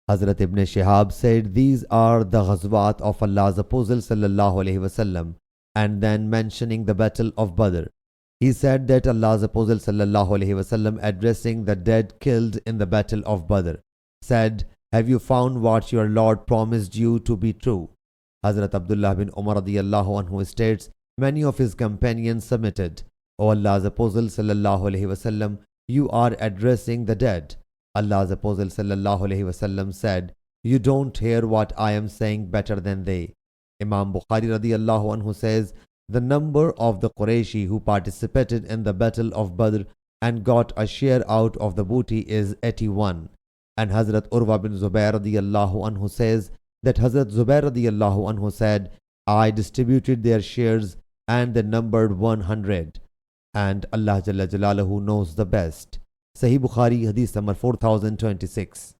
Hazrat Ibn Shihab said, these are the ghazwat of Allah's Apostle sallallahu alaihi wasallam, and then mentioning the battle of Badr. He said that Allah's Apostle sallallahu alaihi wasallam, addressing the dead killed in the battle of Badr, said, have you found what your Lord promised you to be true? Hazrat Abdullah bin Umar radiyallahu anhu states, many of his companions submitted, O Allah's Apostle sallallahu alaihi wasallam, you are addressing the dead. Allah's Apostle sallallahu alaihi wasallam said, you don't hear what I am saying better than they. Imam Bukhari radiyallahu anhu says, the number of the Qurayshi who participated in the battle of Badr and got a share out of the booty is 81. And Hazrat Urwa bin Zubair radiyallahu anhu says that Hazrat Zubair radiyallahu anhu said, I distributed their shares and they numbered 100. And Allah Jalla Jalaluhu knows the best. Sahih Bukhari Hadith number 4026.